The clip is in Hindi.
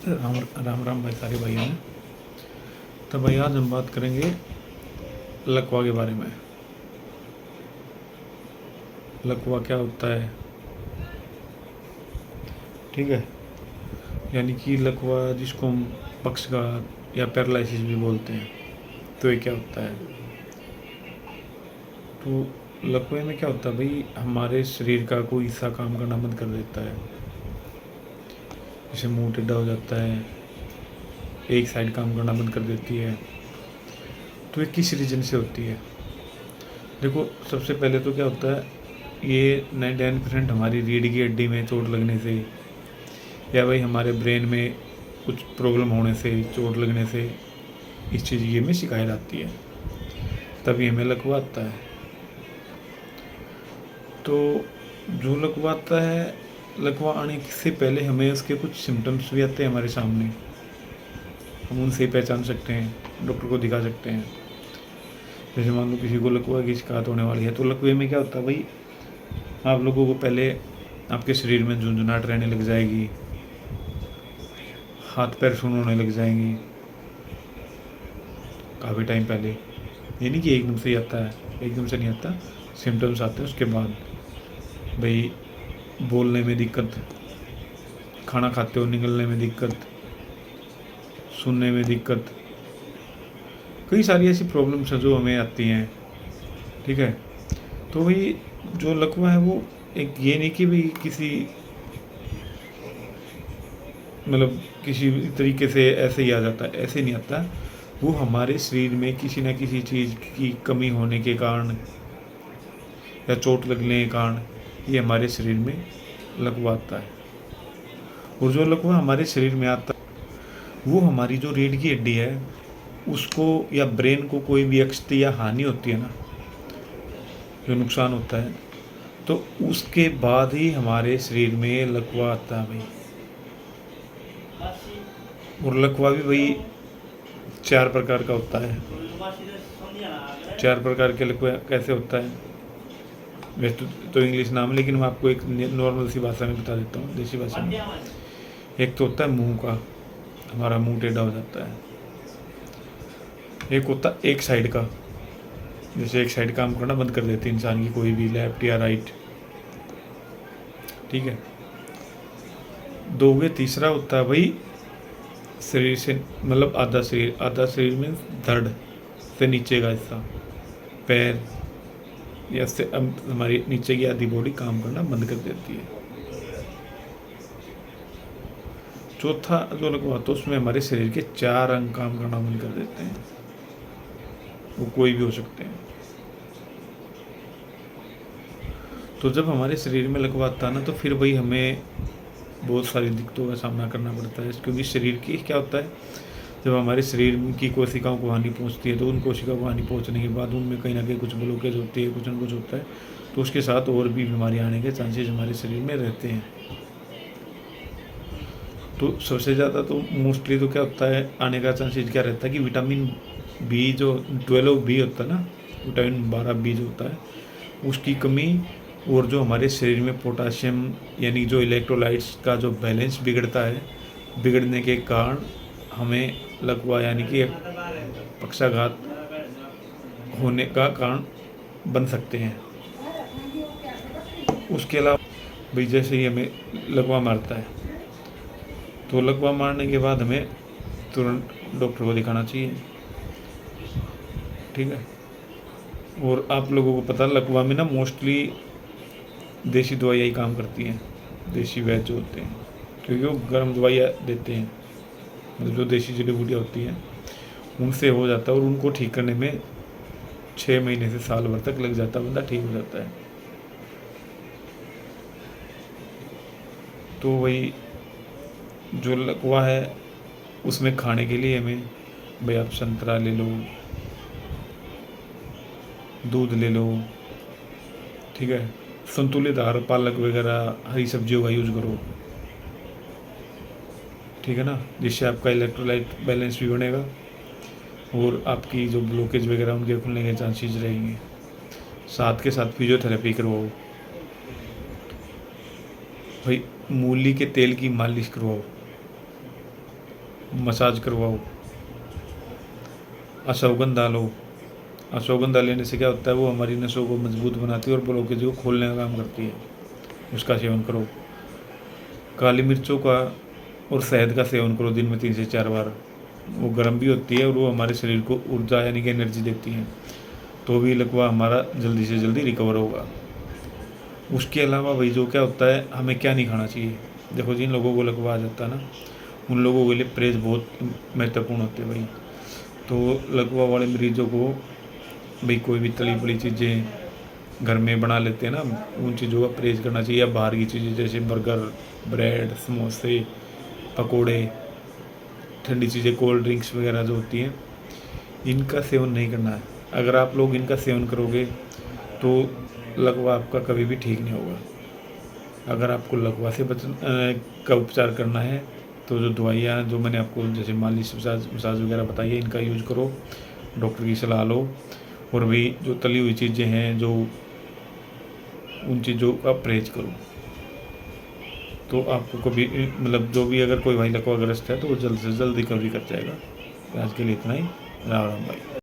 राम राम राम भाई सारे भाइयों में। तो भाई आज हम बात करेंगे लकवा के बारे में। लकवा क्या होता है, ठीक है। यानी कि लकवा जिसको हम पक्षघात या पैरालिसिस भी बोलते हैं, तो ये क्या होता है। तो लकवे में क्या होता है भाई, हमारे शरीर का कोई हिस्सा काम करना बंद कर देता है। जैसे मुंह टेढ़ा हो जाता है, एक साइड काम करना बंद कर देती है। तो ये किस रीजन से होती है। देखो सबसे पहले तो क्या होता है, ये 99% हमारी रीढ़ की हड्डी में चोट लगने से, या भाई हमारे ब्रेन में कुछ प्रॉब्लम होने से, चोट लगने से इस चीज़ की हमें शिकायत आती है, तभी हमें लकवा आता है। तो जो लकवा आता है, लकवा आने से पहले हमें उसके कुछ सिम्टम्स भी आते हैं हमारे सामने, हम उनसे पहचान सकते हैं, डॉक्टर को दिखा सकते हैं। जैसे मान लो किसी को लकवा की शिकायत होने वाली है, तो लकवे में क्या होता है भाई, आप लोगों को पहले आपके शरीर में झुंझुनाहट रहने लग जाएगी, हाथ पैर सुन्न होने लग जाएंगी काफ़ी टाइम पहले। ये नहीं कि एकदम से ही आता है, एकदम से नहीं आता, सिम्टम्स आते हैं उसके बाद। भाई बोलने में दिक्कत, खाना खाते हो निगलने में दिक्कत, सुनने में दिक्कत, कई सारी ऐसी प्रॉब्लम्स हैं जो हमें आती हैं, ठीक है। तो भाई जो लकवा है वो एक, ये नहीं कि भाई किसी मतलब किसी तरीके से ऐसे ही आ जाता है, ऐसे नहीं आता। वो हमारे शरीर में किसी न किसी चीज़ की कमी होने के कारण या चोट लगने के कारण ये हमारे शरीर में लकवा आता है। और जो लकवा हमारे शरीर में आता है, वो हमारी जो रीढ़ की हड्डी है उसको या ब्रेन को कोई भी क्षति या हानि होती है ना, जो नुकसान होता है, तो उसके बाद ही हमारे शरीर में लकवा आता है भाई। और लकवा भी भाई 4 प्रकार का होता है। 4 प्रकार के लकवा कैसे होता है, वैसे तो इंग्लिश नाम है, लेकिन मैं आपको एक नॉर्मल सी भाषा में बता देता हूँ, देसी भाषा में। एक तो होता है मुंह का, हमारा मुंह टेढ़ा हो जाता है। एक होता है एक साइड का, जैसे एक साइड काम करना बंद कर देती है इंसान की, कोई भी लेफ्ट या राइट, ठीक है। दो हुए, तीसरा होता है भाई शरीर से मतलब आधा शरीर, आधा शरीर में धड़ से नीचे का हिस्सा, पैर या से हमारी नीचे की आधी बॉडी काम करना बंद कर देती है। चौथा जो लकवा होता है उसमें हमारे शरीर के 4 अंग काम करना बंद कर देते हैं, वो कोई भी हो सकते हैं। तो जब हमारे शरीर में लकवा आता है ना, तो फिर भाई हमें बहुत सारी दिक्कतों का सामना करना पड़ता है, क्योंकि शरीर की क्या होता है, जब हमारे शरीर की कोशिकाओं को हानि पहुंचती है, तो उन कोशिकाओं को हानि पहुंचने के बाद उनमें कहीं ना कहीं कुछ ब्लॉकेज होती है, कुछ ना कुछ होता है, तो उसके साथ और भी बीमारियां आने के चांसेस हमारे शरीर में रहते हैं। तो सबसे ज़्यादा तो मोस्टली तो क्या होता है, आने का चांसेस क्या रहता है कि विटामिन बी जो 12 बी होता है ना, विटामिन 12 बी जो होता है उसकी कमी, और जो हमारे शरीर में पोटाशियम यानी जो इलेक्ट्रोलाइट्स का जो बैलेंस बिगड़ता है, बिगड़ने के कारण हमें लकवा यानी कि पक्षाघात होने का कारण बन सकते हैं। उसके अलावा भाई जैसे ही हमें लकवा मारता है, तो लकवा मारने के बाद हमें तुरंत डॉक्टर को दिखाना चाहिए, ठीक है। और आप लोगों को पता है लकवा में ना मोस्टली देसी दवाइयाँ ही काम करती हैं, देसी वैद्य जो होते हैं, क्योंकि वो गर्म दवाइयाँ देते हैं, मतलब जो देसी जड़ी बूटियाँ होती हैं उनसे हो जाता है, और उनको ठीक करने में 6 महीने से साल भर तक लग जाता है, बंदा ठीक हो जाता है। तो वही जो लकवा है उसमें खाने के लिए हमें भाई आप संतरा ले लो, दूध ले लो, ठीक है, संतुलित आहार, पालक वगैरह हरी सब्जियों का यूज़ करो, ठीक है ना, जिससे आपका इलेक्ट्रोलाइट बैलेंस भी बनेगा और आपकी जो ब्लॉकेज वगैरह उनके खुलने के चांसेस रहेंगे। साथ के साथ फिजियोथेरेपी करवाओ भाई, मूली के तेल की मालिश करवाओ, मसाज करवाओ, अश्वगंधा लो। अश्वगंधा लेने से क्या होता है, वो हमारी नसों को मजबूत बनाती है और ब्लॉकेज को खोलने का काम करती है, उसका सेवन करो। काली मिर्चों का और शहद का सेवन करो दिन में 3 से 4 बार। वो गर्म भी होती है और वो हमारे शरीर को ऊर्जा यानी कि एनर्जी देती है, तो भी लकवा हमारा जल्दी से जल्दी रिकवर होगा। उसके अलावा भाई जो क्या होता है, हमें क्या नहीं खाना चाहिए। देखो जिन लोगों को लकवा आ जाता है ना, उन लोगों के लिए परहेज बहुत महत्वपूर्ण होते हैं भाई। तो लकवा वाले मरीजों को भाई कोई भी तली पड़ी चीज़ें घर में बना लेते हैं ना, उन चीज़ों का परहेज करना चाहिए। या बाहर की चीज़ें जैसे बर्गर, ब्रेड, समोसे, पकोड़े, ठंडी चीज़ें, कोल्ड ड्रिंक्स वगैरह जो होती हैं, इनका सेवन नहीं करना है। अगर आप लोग इनका सेवन करोगे तो लकवा आपका कभी भी ठीक नहीं होगा। अगर आपको लकवा से का उपचार करना है तो जो दवाइयाँ जो मैंने आपको जैसे मालिश, मसाज वगैरह बताई है, इनका यूज करो, डॉक्टर की सलाह लो। और भी जो तली हुई चीज़ें हैं, जो उन चीज़ों का परहेज करो, तो आपको कभी मतलब जो भी अगर कोई भाई लकवाग्रस्त है तो वो जल्द से जल्द रिकवरी कर जाएगा। आज के लिए इतना ही। राम राम भाई।